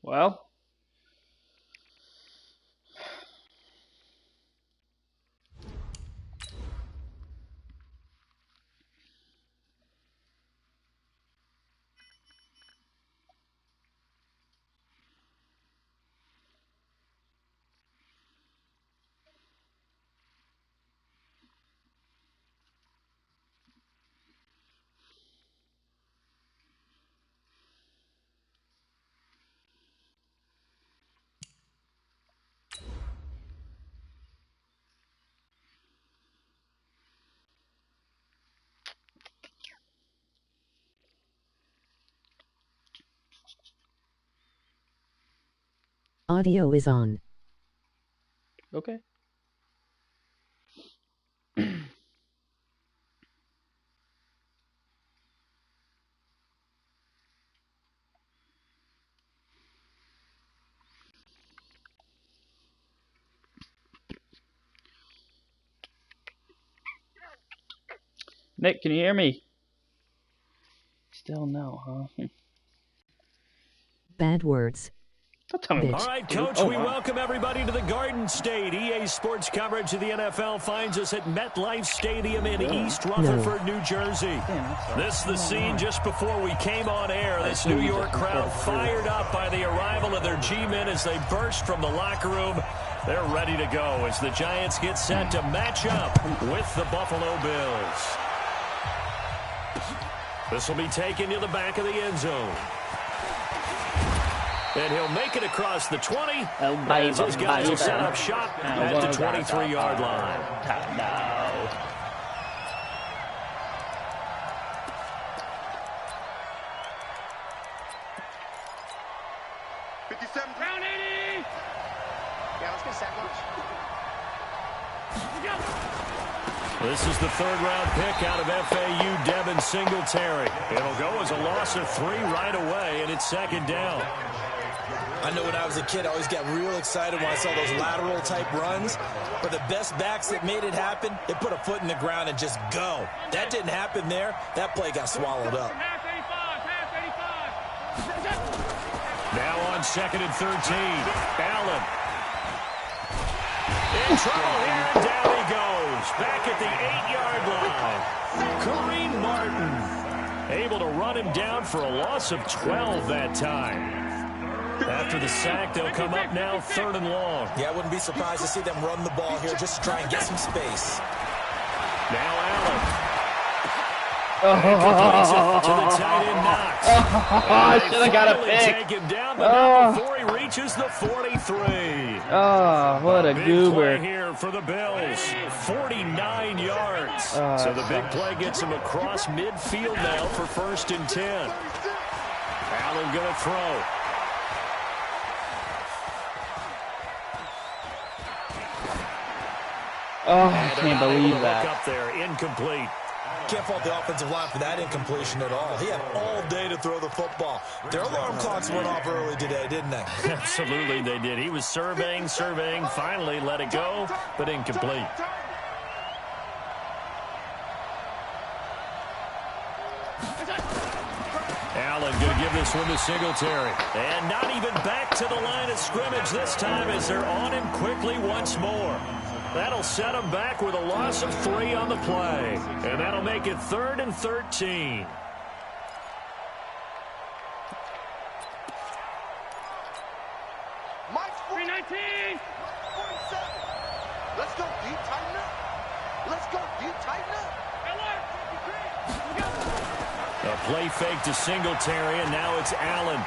Well. Audio is on. Okay. Nick, can you hear me? Still no, huh? Bad words. Tell me. All right, Coach, we welcome everybody to the Garden State. EA Sports coverage of the NFL finds us at MetLife Stadium in East Rutherford, New Jersey. This is the scene just before we came on air. This New York crowd fired up by the arrival of their G-men as they burst from the locker room. They're ready to go as the Giants get set to match up with the Buffalo Bills. This will be taken to the back of the end zone. And he'll make it across the 20. As his guys will set up shop at the 23-yard line. No. Round 80. Yeah, let's get a sack lunch. This is the third-round pick out of FAU, Devin Singletary. It'll go as a loss of 3 right away, and it's second down. I know when I was a kid, I always got real excited when I saw those lateral-type runs. But the best backs that made it happen, they put a foot in the ground and just go. That didn't happen there. That play got swallowed up. Now on 2nd and 13. Allen. In trouble here, and down he goes. Back at the 8-yard line. Kareem Martin able to run him down for a loss of 12 that time. After the sack, they'll come up now 3rd and long. Yeah, I wouldn't be surprised to see them run the ball here just to try and get some space. Now Allen. To the tight end Knox. I should have got a pick. Take him down, but not before he reaches the 43. Oh, what a goober. Play here for the Bills. 49 yards. So the big play gets him across midfield now for 1st and 10. Allen going to throw. Oh, I can't believe that. Up there, incomplete. Can't fault the offensive line for that incompletion at all. He had all day to throw the football. Their alarm clocks went off early today, didn't they? Absolutely, they did. He was surveying, finally let it go, but incomplete. Allen going to give this one to Singletary. And not even back to the line of scrimmage this time as they're on him quickly once more. That'll set him back with a loss of 3 on the play. And that'll make it 3rd and 13. Mike's 319. Let's go deep, tighten up. Let's go deep, tighten up. A play fake to Singletary, and now it's Allen.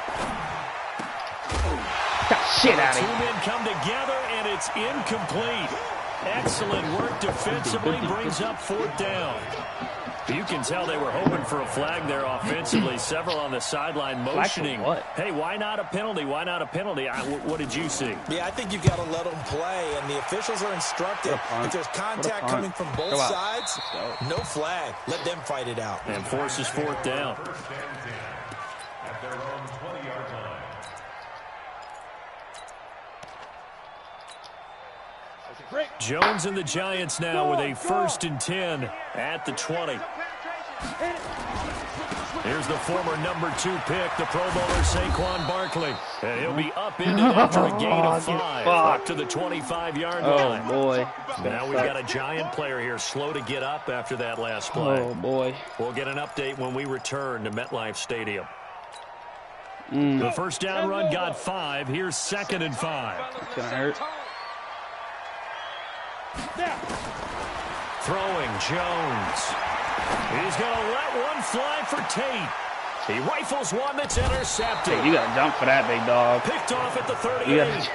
Shit out of here. 2 men come together, and it's incomplete. Excellent work defensively, brings up 4th down. You can tell they were hoping for a flag there offensively. Several on the sideline motioning. Hey, why not a penalty? Why not a penalty? What did you see? Yeah, I think you've got to let them play, and the officials are instructed. If there's contact coming from both sides, no flag. Let them fight it out. And forces 4th down. Jones and the Giants now with a 1st and 10 at the 20. Here's the former #2 pick, the Pro Bowler Saquon Barkley. And he'll be upended after a gain of 5, up to the 25-yard line. Oh, boy. Now we've got a giant player here slow to get up after that last play. Oh, boy. We'll get an update when we return to MetLife Stadium. The first down run got 5. Here's 2nd and 5. It's going to hurt. Throwing Jones. He's going to let one fly for Tate. He rifles one that's intercepted. Hey, you got to jump for that, big dog. Picked off at the 38.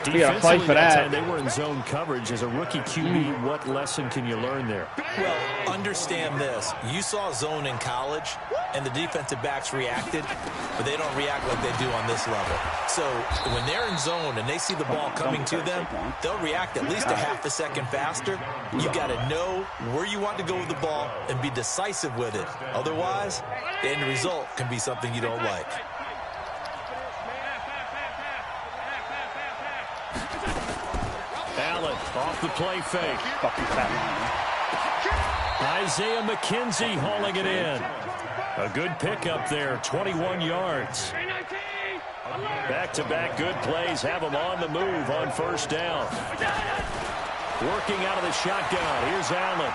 You got to fight for that. They were in zone coverage. As a rookie QB, what lesson can you learn there? Well, understand this. You saw zone in college, and the defensive backs reacted, but they don't react like they do on this level. So when they're in zone and they see the ball coming to them, they'll react at least a half a second faster. You got to know where you want to go with the ball and be decisive with it. Otherwise, the end result can be something you don't like. Allen off the play fake. Fucking fat line. Isaiah McKenzie hauling it in. A good pickup there, 21 yards. Back-to-back good plays have them on the move on first down. Working out of the shotgun. Here's Allen.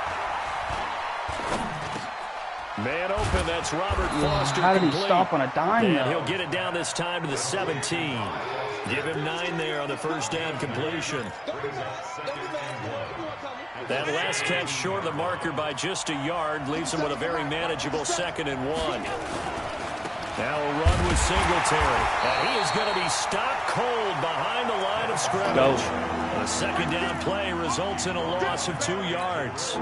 Man open, that's Robert Foster. How did he complete. stop on a dime, And though? he'll get it down this time to the 17. Give him 9 there on the first down completion. That last catch short of the marker by just a yard leaves him with a very manageable 2nd and 1. Now a run with Singletary. And he is going to be stopped cold behind the line of scrimmage. A 2nd down play results in a loss of 2 yards.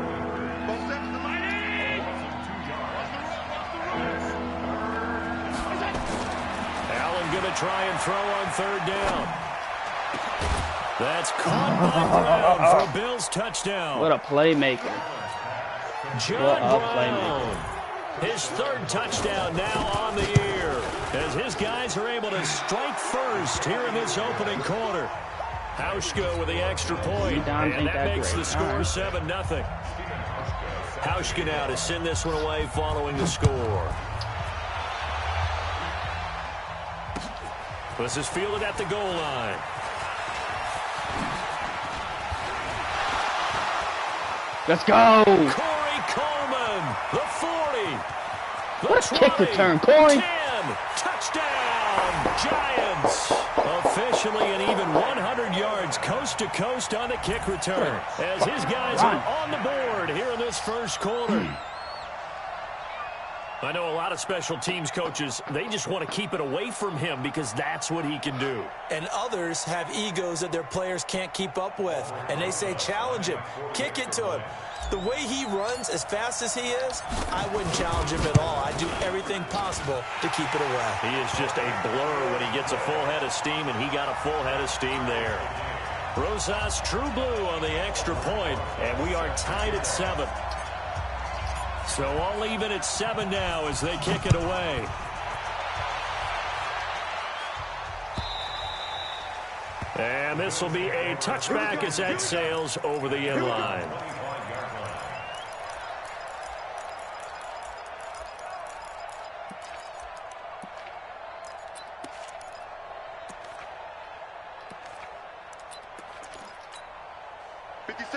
Allen going to try and throw on 3rd down. That's caught by Brown for a Bills touchdown. What a playmaker. John Brown, his 3rd touchdown now on the year, as his guys are able to strike first here in this opening quarter. Hauschka with the extra point, and that makes the score 7-0. Hauschka now to send this one away following the score. This is fielded at the goal line. Let's go. Corey Coleman, the 40. What a kick return, Corey. 10. Touchdown, Giants. Officially an even 100 yards coast to coast on the kick return, as his guys are on the board here in this first quarter. I know a lot of special teams coaches, they just want to keep it away from him because that's what he can do. And others have egos that their players can't keep up with. And they say, challenge him, kick it to him. The way he runs as fast as he is, I wouldn't challenge him at all. I'd do everything possible to keep it away. He is just a blur when he gets a full head of steam, and he got a full head of steam there. Rosas true blue on the extra point, and we are tied at 7. So all even at 7 now as they kick it away. And this will be a touchback as that sails over the end line.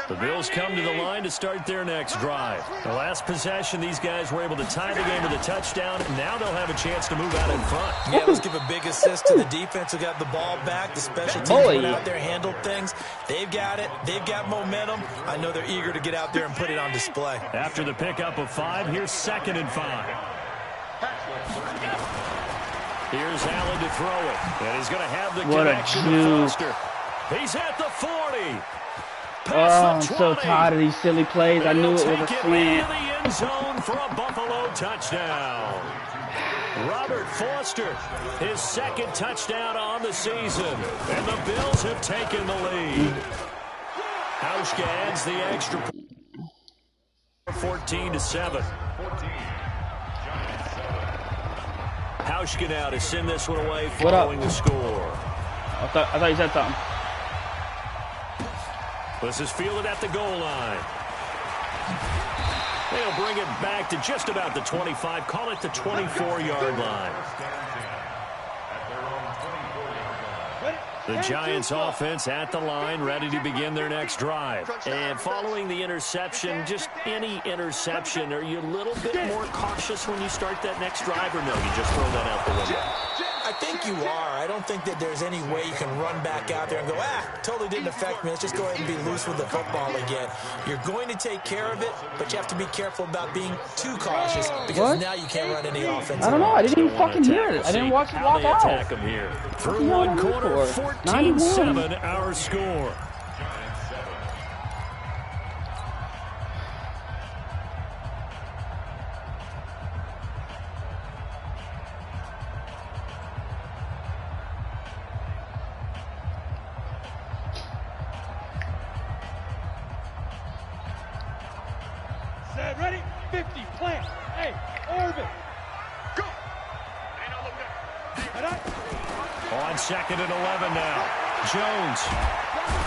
The Bills come to the line to start their next drive. The last possession, these guys were able to tie the game with a touchdown. Now they'll have a chance to move out in front. Yeah, let's give a big assist to the defense who got the ball back. The special teams went out there, handled things. They've got it. They've got momentum. I know they're eager to get out there and put it on display. After the pickup of 5, here's 2nd and 5. Here's Allen to throw it. And he's going to have the connection to Foster. He's at the 40. Oh, I'm so tired of these silly plays. I knew it was a slant. The end zone for a Buffalo touchdown. Robert Foster, his 2nd touchdown on the season. And the Bills have taken the lead. Hauschka adds the extra 14-7. Hauschka now to send this one away following the score. I thought you said something. This is fielded at the goal line. They'll bring it back to just about the 25. Call it the 24-yard line. The Giants offense at the line, ready to begin their next drive. And following the interception, just any interception, are you a little bit more cautious when you start that next drive, or no, you just throw that out the window? I think you are. I don't think that there's any way you can run back out there and go, totally didn't affect me. Let's just go ahead and be loose with the football again. You're going to take care of it, but you have to be careful about being too cautious because now you can't run any offense. I don't know. I didn't even fucking hear it. I didn't watch it walk out. Attack them here. Through one quarter, 14-7 our score. Ready? 50, plant. Hey, orbit. Go. On 2nd and 11 now. Jones.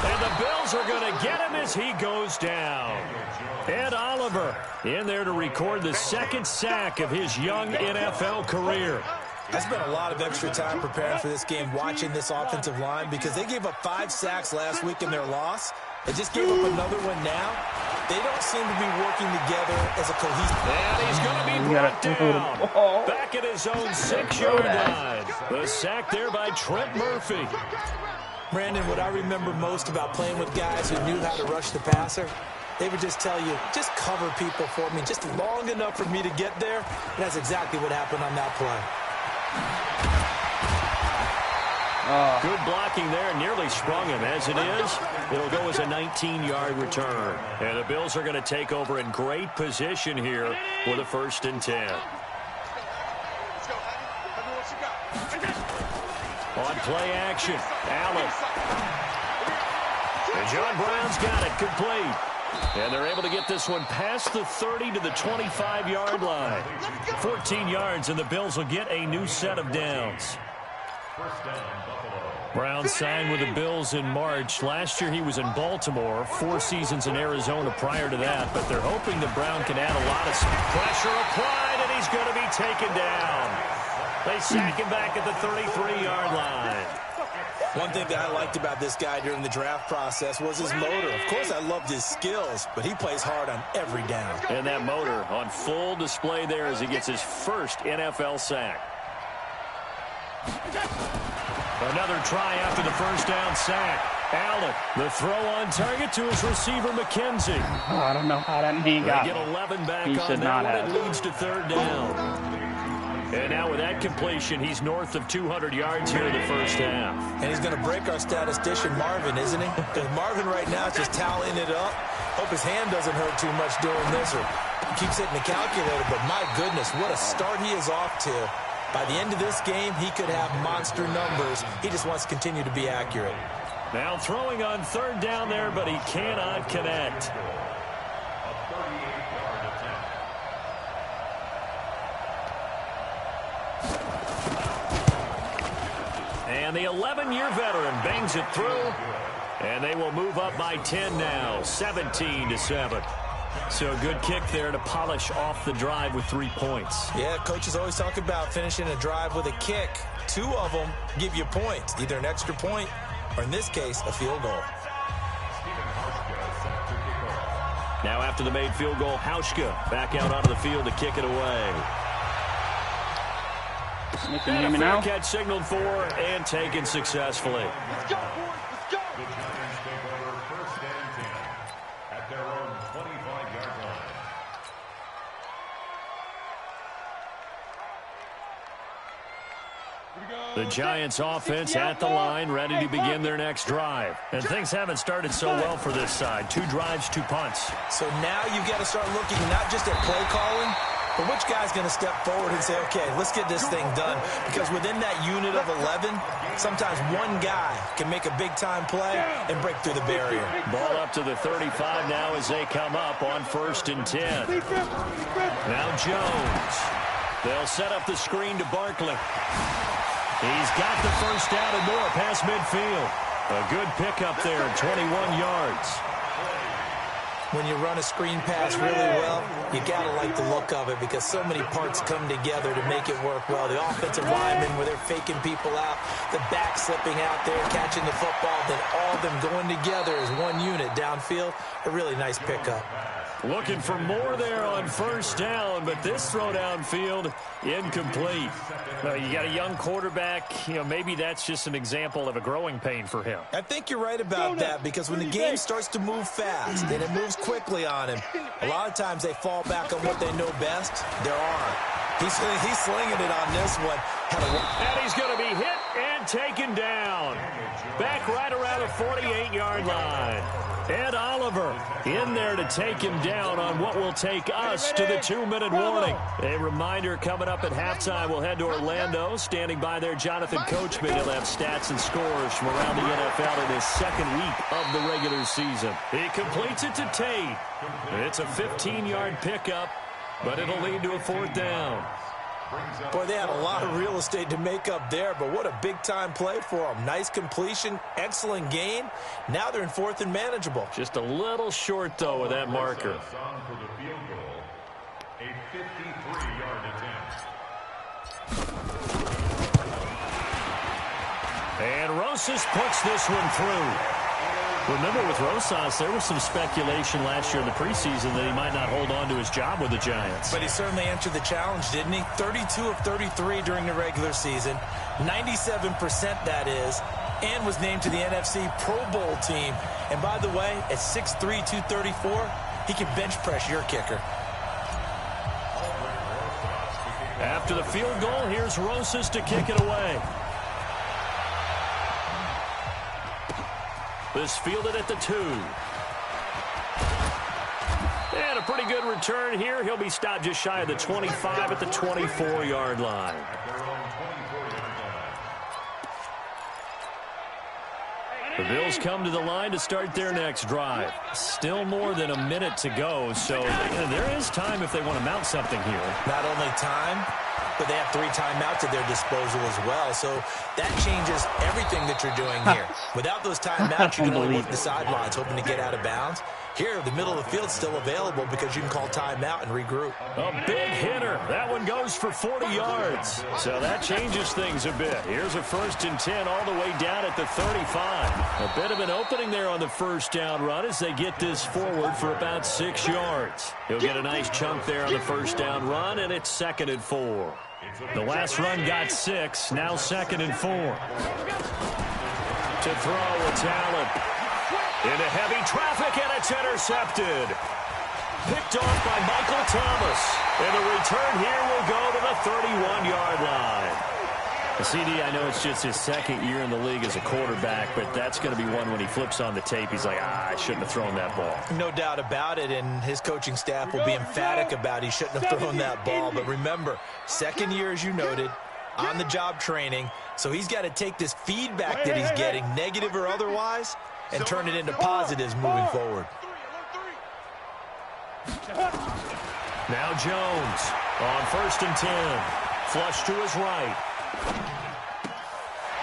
And the Bills are going to get him as he goes down. Ed Oliver in there to record the 2nd sack of his young NFL career. I spent a lot of extra time preparing for this game, watching this offensive line, because they gave up 5 sacks last week in their loss. They just gave up another one now. They don't seem to be working together as a cohesive. And he's going to be brought down. Back at his own 6-yard line. The sack there by Trent Murphy. Brandon, what I remember most about playing with guys who knew how to rush the passer, they would just tell you, just cover people for me, just long enough for me to get there. And that's exactly what happened on that play. Good blocking there, nearly sprung him. As it is, it'll go as a 19-yard return. And the Bills are going to take over in great position here with a 1st and 10. On play action, Allen. And John Brown's got it complete. And they're able to get this one past the 30 to the 25-yard line. 14 yards, and the Bills will get a new set of downs. Brown signed with the Bills in March. Last year he was in Baltimore, 4 seasons in Arizona prior to that, but they're hoping that Brown can add a lot of pressure applied, and he's going to be taken down. They sack him back at the 33-yard line. One thing that I liked about this guy during the draft process was his motor. Of course, I loved his skills, but he plays hard on every down. And that motor on full display there as he gets his first NFL sack. Another try after the 1st down sack. Allen, the throw on target to his receiver, McKenzie. I don't know how that man got it. They get 11 back he on that one. It leads to 3rd down. And now with that completion, he's north of 200 yards here in the 1st half. And he's going to break our statistician, Marvin, isn't he? Because Marvin right now is just tallying it up. Hope his hand doesn't hurt too much doing this, or keeps hitting the calculator. But my goodness, what a start he is off to. By the end of this game, he could have monster numbers. He just wants to continue to be accurate. Now throwing on 3rd down there, but he cannot connect. And the 11-year veteran bangs it through, and they will move up by 10 now, 17-7. So a good kick there to polish off the drive with 3 points. Yeah, coaches always talk about finishing a drive with a kick. 2 of them give you points, either an extra point or, in this case, a field goal. Now after the made field goal, Hauschka back out onto the field to kick it away. And a fair catch signaled for and taken successfully. Let's go, boys. Let's go. At their own 25-yard line. The Giants offense at the line, ready to begin their next drive. And things haven't started so well for this side. 2 drives, 2 punts. So now you've got to start looking not just at play calling, but which guy's going to step forward and say, okay, let's get this thing done. Because within that unit of 11, sometimes one guy can make a big-time play and break through the barrier. Ball up to the 35 now as they come up on 1st and 10. Now Jones. They'll set up the screen to Barkley. He's got the 1st down and more past midfield. A good pickup there at 21 yards. When you run a screen pass really well, you got to like the look of it because so many parts come together to make it work well. The offensive linemen, where they're faking people out, the back slipping out there, catching the football, then all of them going together as one unit downfield. A really nice pickup. Looking for more there on first down, but this throw downfield, incomplete. You got a young quarterback. Maybe that's just an example of a growing pain for him. I think you're right about that because when the game starts to move fast and it moves quickly on him, a lot of times they fall back on what they know best, their arm. He's slinging it on this one. And he's going to be hit and taken down. Back right around the 48-yard line. Ed Oliver in there to take him down on what will take us to the 2-minute warning. A reminder coming up at halftime. We'll head to Orlando. Standing by there, Jonathan Coachman. He'll have stats and scores from around the NFL in his second week of the regular season. He completes it to Tate. It's a 15-yard pickup, but it'll lead to a 4th down. Boy, they had a lot of real estate to make up there, but what a big-time play for them. Nice completion, excellent gain. Now they're in 4th and manageable. Just a little short, though, with that marker. For the field goal, a 53-yard attempt. And Rosas puts this one through. Remember, with Rosas, there was some speculation last year in the preseason that he might not hold on to his job with the Giants. But he certainly answered the challenge, didn't he? 32 of 33 during the regular season, 97% that is, and was named to the NFC Pro Bowl team. And by the way, at 6'3", 234, he can bench press your kicker. After the field goal, here's Rosas to kick it away. This fielded at the 2. And a pretty good return here. He'll be stopped just shy of the 25 at the 24-yard line. The Bills come to the line to start their next drive. Still more than a minute to go, so there is time if they want to mount something here. Not only time, but they have 3 timeouts at their disposal as well. So that changes everything that you're doing here. Without those timeouts, you can only work the sidelines, hoping to get out of bounds. Here, the middle of the field's still available because you can call timeout and regroup. A big hitter. That one goes for 40 yards. So that changes things a bit. Here's a 1st and 10 all the way down at the 35. A bit of an opening there on the first down run as they get this forward for about 6 yards. He'll get a nice chunk there on the first down run, and it's 2nd and 4. The last run got 6, now 2nd and 4. To throw with talent. Into heavy traffic, and it's intercepted. Picked off by Michael Thomas. And the return here will go to the 31-yard line. CD, I know it's just his 2nd year in the league as a quarterback, but that's going to be one when he flips on the tape, he's like, I shouldn't have thrown that ball. No doubt about it, and his coaching staff will be emphatic about he shouldn't have thrown that ball. But remember, 2nd year, as you noted, on-the-job training, so he's got to take this feedback that he's getting, negative or otherwise, and turn it into positives moving forward. Now Jones on 1st and 10. Flush to his right.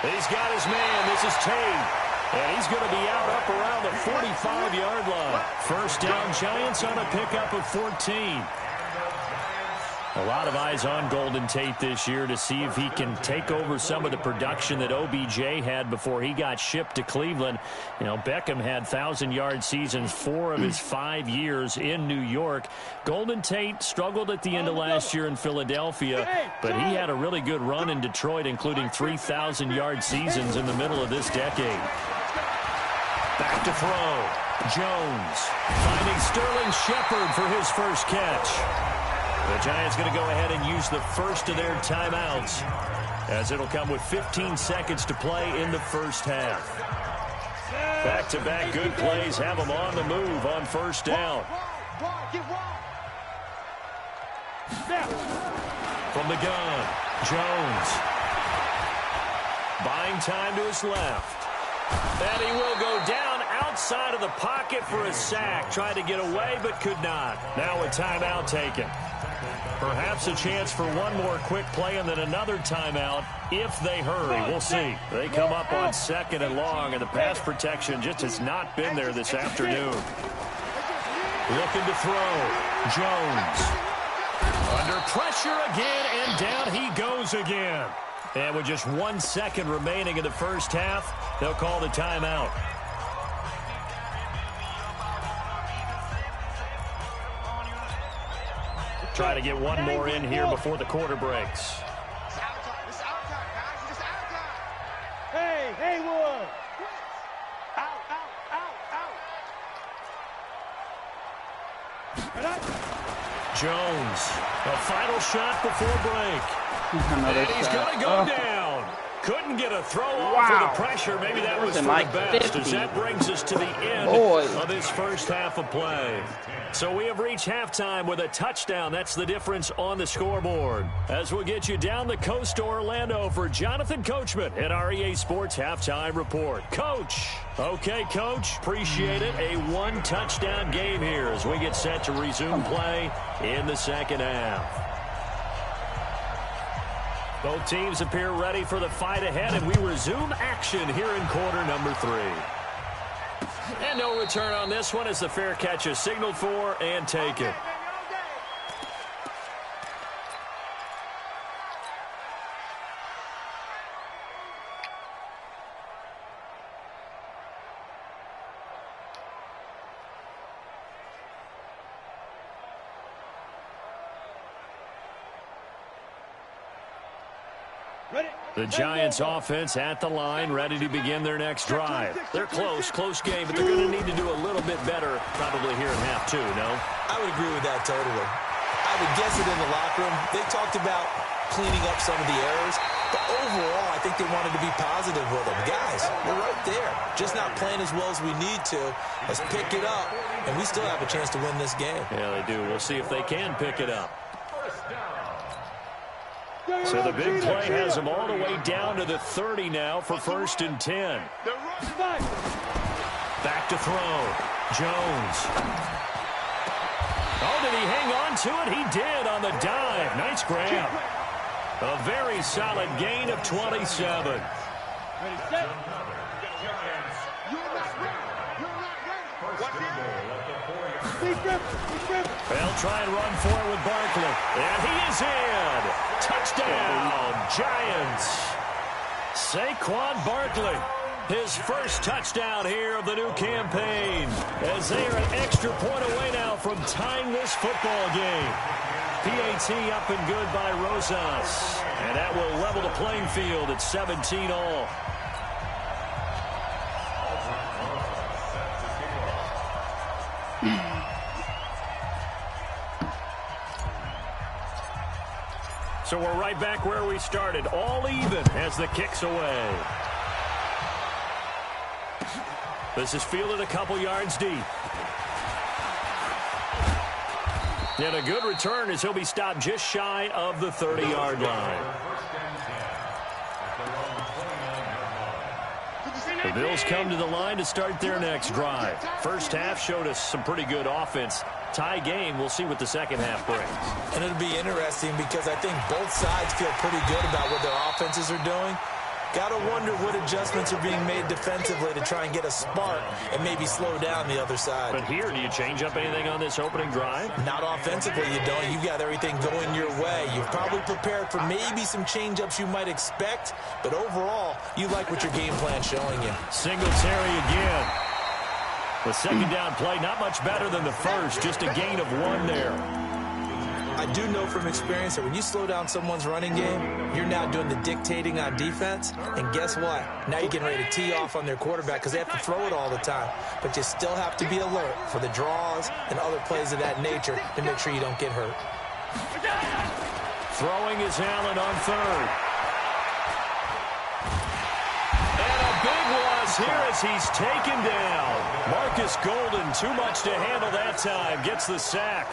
He's got his man. This is Tate. And he's going to be out up around the 45-yard line. First down, Giants on a pickup of 14. A lot of eyes on Golden Tate this year to see if he can take over some of the production that OBJ had before he got shipped to Cleveland. Beckham had 1,000-yard seasons 4 of his 5 years in New York. Golden Tate struggled at the end of last year in Philadelphia, but he had a really good run in Detroit, including 3,000-yard seasons in the middle of this decade. Back to throw. Jones finding Sterling Shepard for his first catch. The Giants going to go ahead and use the first of their timeouts, as it'll come with 15 seconds to play in the first half. Back-to-back good plays have them on the move on first down. From the gun, Jones. Buying time to his left. And he will go down outside of the pocket for a sack. Tried to get away, but could not. Now a timeout taken. Perhaps a chance for one more quick play and then another timeout if they hurry. We'll see. They come up on 2nd and long, and the pass protection just has not been there this afternoon. Looking to throw. Jones. Under pressure again, and down he goes again. And with just 1 second remaining in the first half, they'll call the timeout. Try to get one more in here before the quarter breaks. Hey, Wood! Jones, a final shot before break. And he's going to go down. Couldn't get a throw off for the pressure. Maybe that was for the best, as that brings us to the end of this first half of play. So we have reached halftime with a touchdown. That's the difference on the scoreboard. As we'll get you down the coast to Orlando for Jonathan Coachman at our EA Sports Halftime Report. Coach. Okay, Coach. Appreciate it. A one-touchdown game here as we get set to resume play in the second half. Both teams appear ready for the fight ahead, and we resume action here in quarter number 3. And no return on this one as the fair catch is signaled for and taken. The Giants offense at the line, ready to begin their next drive. They're close game, but they're going to need to do a little bit better probably here in half 2, no? I would agree with that totally. I would guess it in the locker room. They talked about cleaning up some of the errors, but overall, I think they wanted to be positive with them. Guys, we're right there. Just not playing as well as we need to. Let's pick it up, and we still have a chance to win this game. Yeah, they do. We'll see if they can pick it up. So the big play has them all the way down to the 30 now for 1st and 10. Back to throw. Jones. Oh, did he hang on to it? He did on the dive. Nice grab. A very solid gain of 27. They'll try and run for it with Barkley. And he is in. Touchdown, Giants. Saquon Barkley, his first touchdown here of the new campaign, as they are an extra point away now from tying this football game. PAT up and good by Rosas. And that will level the playing field at 17 all. So we're right back where we started, all even as the kick's away. This is fielded a couple yards deep. And a good return as he'll be stopped just shy of the 30-yard line. The Bills come to the line to start their next drive. First half showed us some pretty good offense. Tie game, we'll see what the second half brings. And it'll be interesting because I think both sides feel pretty good about what their offenses are doing. Got to wonder what adjustments are being made defensively to try and get a spark and maybe slow down the other side. But here, do you change up anything on this opening drive? Not offensively, you don't. You've got everything going your way. You've probably prepared for maybe some change-ups you might expect, but overall, you like what your game plan's showing you. Singletary again. The second down play, not much better than the first, just a gain of 1 there. I do know from experience that when you slow down someone's running game, you're now doing the dictating on defense. And guess what? Now you're getting ready to tee off on their quarterback because they have to throw it all the time. But you still have to be alert for the draws and other plays of that nature to make sure you don't get hurt. Throwing is Allen on 3rd. And a big loss here as he's taken down. Marcus Golden, too much to handle that time, gets the sack.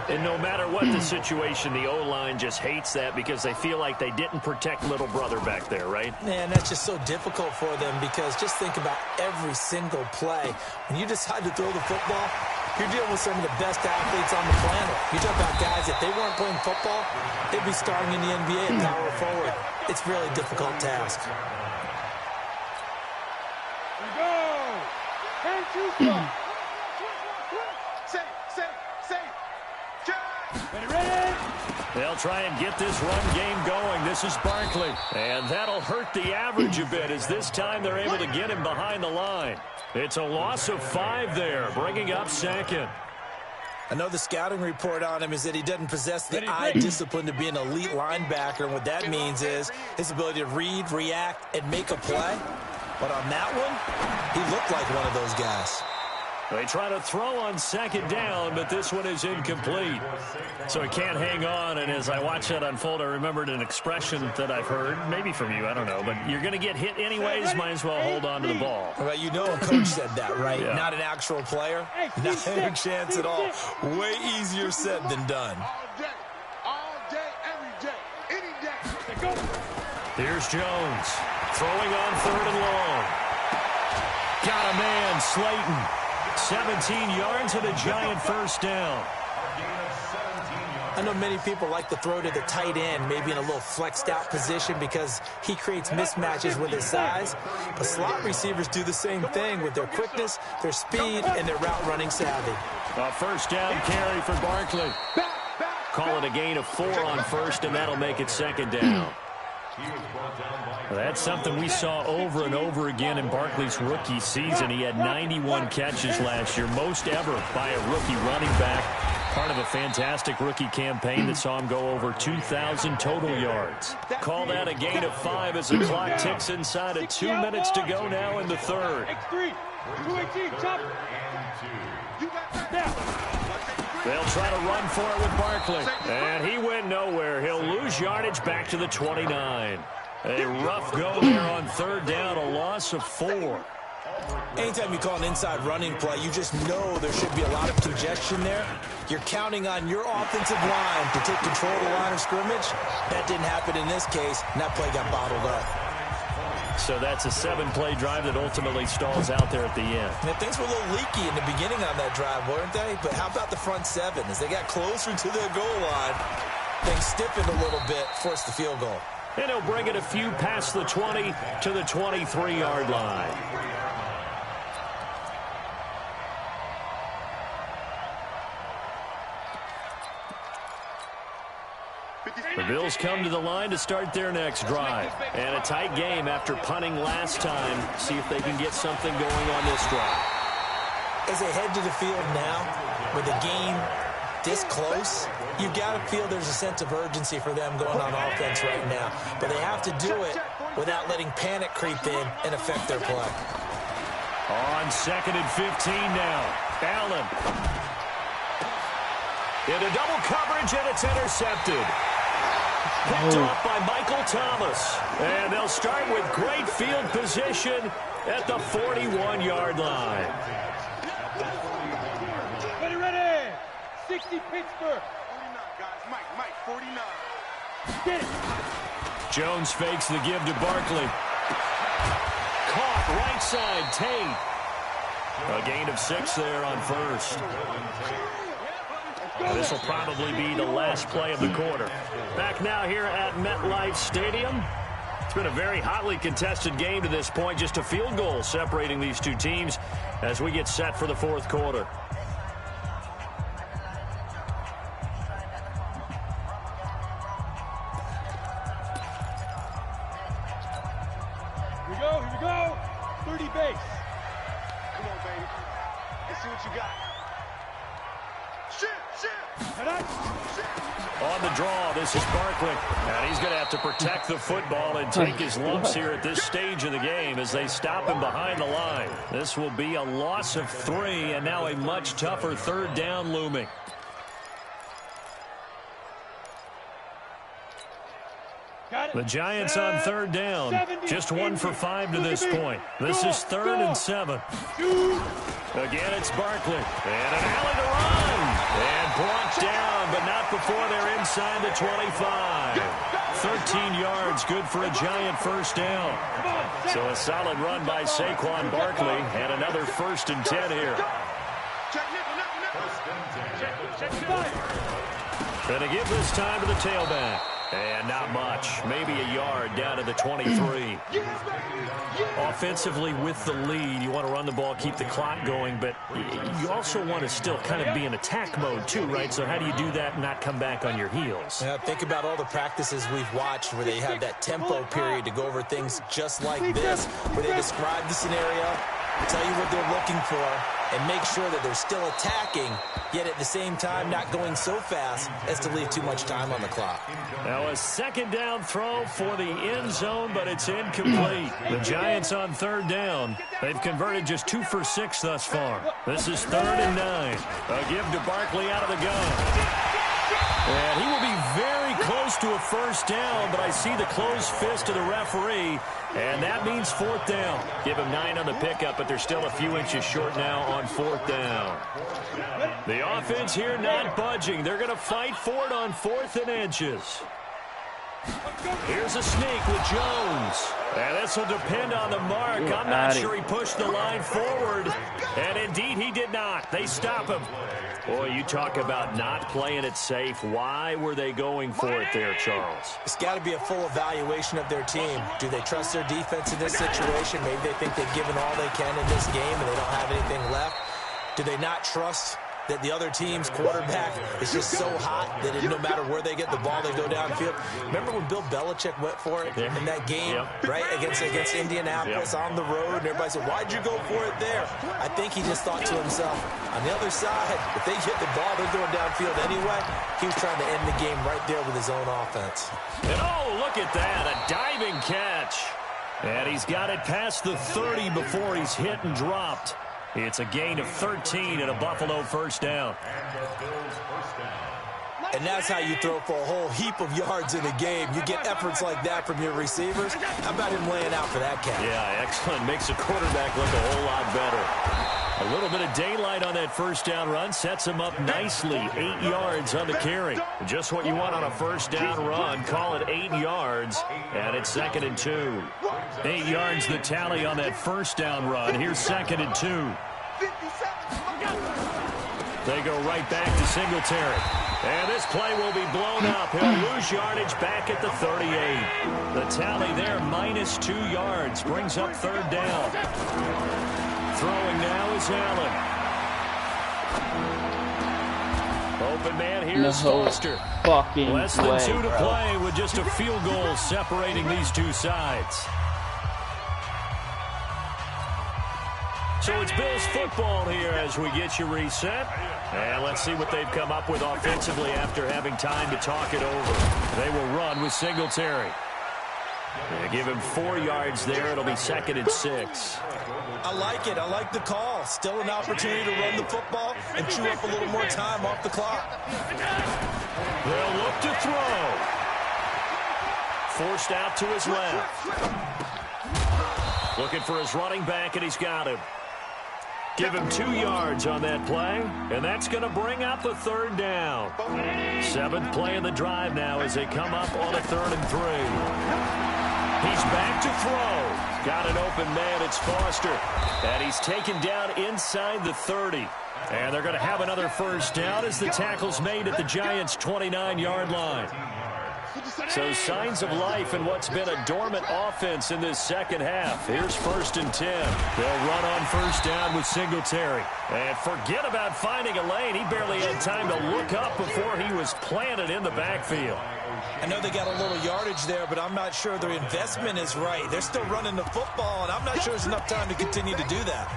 And no matter what the situation, the O-line just hates that because they feel like they didn't protect little brother back there, right? Man, that's just so difficult for them because just think about every single play. When you decide to throw the football, you're dealing with some of the best athletes on the planet. You talk about guys, if they weren't playing football, they'd be starting in the NBA at power forward. It's a really difficult task. They'll try and get this run game going. This is Barkley. And that'll hurt the average a bit as this time they're able to get him behind the line. It's a loss of 5 there, bringing up second. I know the scouting report on him is that he doesn't possess the eye discipline to be an elite linebacker. And what that means is his ability to read, react, and make a play. But on that one, he looked like one of those guys. They try to throw on second down, but this one is incomplete. So he can't hang on, and as I watch that unfold, I remembered an expression that I've heard, maybe from you, I don't know, but you're going to get hit anyways, might as well hold on to the ball. Well, you know a coach said that, right? Yeah. Not an actual player. Not a chance at all. Way easier said than done. All day, every day, any day. Go. Here's Jones, throwing on 3rd and long. Got a man, Slayton. 17 yards and a giant first down. I know many people like to throw to the tight end, maybe in a little flexed out position because he creates mismatches with his size. But slot receivers do the same thing with their quickness, their speed, and their route running savvy. A first down carry for Barkley. Call it a gain of 4 on first, and that'll make it second down. That's something we saw over and over again in Barkley's rookie season. He had 91 catches last year, most ever by a rookie running back. Part of a fantastic rookie campaign that saw him go over 2,000 total yards. Call that a gain of 5 as the clock ticks inside of 2 minutes to go now in the third. They'll try to run for it with Barkley. And he went nowhere. He'll lose yardage back to the 29. A rough go there on 3rd down, a loss of 4. Anytime you call an inside running play, you just know there should be a lot of congestion there. You're counting on your offensive line to take control of the line of scrimmage. That didn't happen in this case, and that play got bottled up. So that's a 7-play drive that ultimately stalls out there at the end. And things were a little leaky in the beginning on that drive, weren't they? But how about the front 7? As they got closer to the goal line, things stiffened a little bit, forced the field goal. And he'll bring it a few past the 20 to the 23-yard line. The Bills come to the line to start their next drive. And a tight game after punting last time. See if they can get something going on this drive. As they head to the field now, with the game this close, you've got to feel there's a sense of urgency for them going on offense right now. But they have to do it without letting panic creep in and affect their play. On 2nd and 15 now. Allen. Into double coverage, and it's intercepted. Picked off by Michael Thomas. And they'll start with great field position at the 41-yard line. Ready. 60 Pittsburgh. 49, guys. Mike, 49. Get it. Jones fakes the give to Barkley. Caught right side, Tate. A gain of 6 there on first. This will probably be the last play of the quarter. Back now here at MetLife Stadium. It's been a very hotly contested game to this point. Just a field goal separating these two teams as we get set for the 4th quarter. Here we go. 30 base. Come on, baby. Let's see what you got. On the draw, this is Barkley. And he's going to have to protect the football and take his lumps here at this stage of the game as they stop him behind the line. This will be a loss of 3, and now a much tougher 3rd down looming. The Giants on 3rd down. Just 1 for 5 to this point. This is 3rd and 7. Again, it's Barkley. And an alley to run. And brought down, but not before they're inside the 25. 13 yards, good for a Giant first down. So a solid run by Saquon Barkley, and another 1st and 10 here. And to give this time to the tailback. And not much. Maybe a yard down to the 23. Offensively with the lead, you want to run the ball, keep the clock going, but you also want to still kind of be in attack mode too, right? So how do you do that and not come back on your heels? Yeah, think about all the practices we've watched where they have that tempo period to go over things just like this, where they describe the scenario, tell you what they're looking for, and make sure that they're still attacking, yet at the same time not going so fast as to leave too much time on the clock. Now a second down throw for the end zone, but it's incomplete. The Giants on third down. They've converted just 2 for 6 thus far. This is 3rd and 9. A give to Barkley out of the gun. And he will be very close to a first down, but I see the closed fist of the referee, and that means 4th down. Give him 9 on the pickup, but they're still a few inches short now on 4th down. The offense here not budging. They're going to fight for it on 4th and inches. Here's a sneak with Jones. And this will depend on the mark. I'm not sure he pushed the line forward. And indeed he did not. They stop him. Boy, you talk about not playing it safe. Why were they going for it there, Charles? It's got to be a full evaluation of their team. Do they trust their defense in this situation? Maybe they think they've given all they can in this game and they don't have anything left. Do they not trust that the other team's quarterback is just so hot that no matter where they get the ball, they go downfield? Remember when Bill Belichick went for it in that game, right, against Indianapolis on the road, and everybody said, why'd you go for it there? I think he just thought to himself, on the other side, if they get the ball, they're going downfield anyway. He was trying to end the game right there with his own offense. And oh, look at that, a diving catch. And he's got it past the 30 before he's hit and dropped. It's a gain of 13 and a Buffalo first down. And that's how you throw for a whole heap of yards in a game. You get efforts like that from your receivers. How about him laying out for that catch? Yeah, excellent. Makes the quarterback look a whole lot better. A little bit of daylight on that first down run. Sets him up nicely. 8 yards on the carry. Just what you want on a first down run. Call it 8 yards. And it's 2nd and 2. 8 yards the tally on that first down run. Here's 2nd and 2. They go right back to Singletary. And this play will be blown up. He'll lose yardage back at the 38. The tally there, -2 yards. Brings up 3rd down. Throwing now is Allen. Open man here is Foster. Less than 2 to play with just a field goal separating these two sides. So it's Bills football here as we get you reset. And let's see what they've come up with offensively after having time to talk it over. They will run with Singletary. They give him 4 yards there. It'll be 2nd and 6. I like it. I like the call. Still an opportunity to run the football and chew up a little more time off the clock. They'll look to throw. Forced out to his left. Looking for his running back, and he's got him. Give him 2 yards on that play, and that's going to bring up a 3rd down. 7th play of the drive now as they come up on a 3rd and 3. He's back to throw. Got an open man. It's Foster. And he's taken down inside the 30. And they're going to have another first down as the tackle's made at the Giants' 29-yard line. So signs of life in what's been a dormant offense in this second half. Here's 1st and 10. They'll run on first down with Singletary. And forget about finding a lane. He barely had time to look up before he was planted in the backfield. I know they got a little yardage there, but I'm not sure their investment is right. They're still running the football, and I'm not sure there's enough time to continue to do that.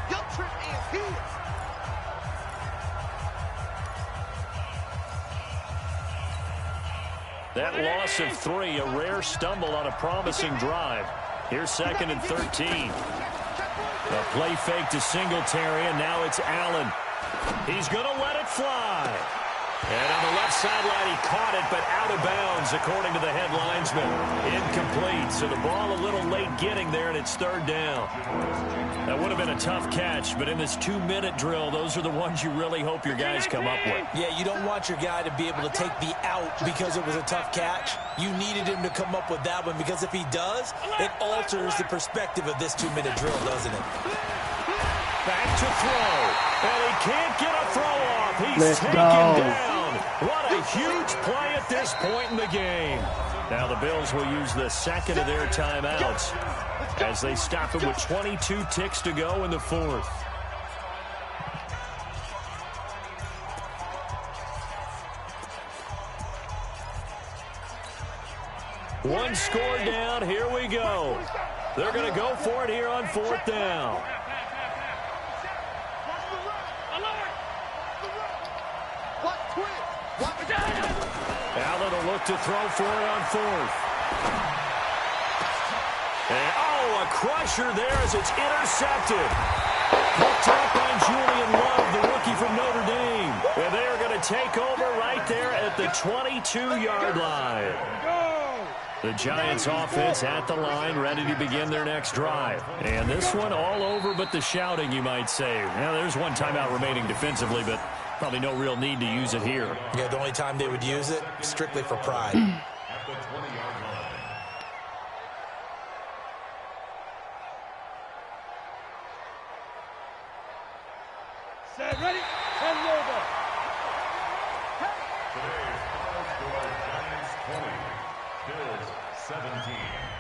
That loss of 3, a rare stumble on a promising drive. Here's 2nd and 13. A play fake to Singletary, and now it's Allen. He's going to let it fly. And on the left sideline, he caught it, but out of bounds, according to the head linesman. Incomplete, so the ball a little late getting there, and it's 3rd down. That would have been a tough catch, but in this 2-minute drill, those are the ones you really hope your guys come up with. Yeah, you don't want your guy to be able to take the out because it was a tough catch. You needed him to come up with that one, because if he does, it alters the perspective of this 2-minute drill, doesn't it? Back to throw, and he can't get a throw off. He's taken down. down. What a huge play at this point in the game. Now the Bills will use the second of their timeouts as they stop it with 22 ticks to go in the fourth. One score down. Here we go. They're going to go for it here on fourth down. Allen will look to throw for it on fourth. And, oh, a crusher there as it's intercepted. Picked up by Julian Love, the rookie from Notre Dame. And they are going to take over right there at the 22-yard line. The Giants offense at the line, ready to begin their next drive. And this one all over but the shouting, you might say. Now, there's one timeout remaining defensively, but probably no real need to use it here. Yeah, the only time they would use it, strictly for pride. At the 20-yard line. Set, ready, and over. Today's final score, Giants 20, Bills 17.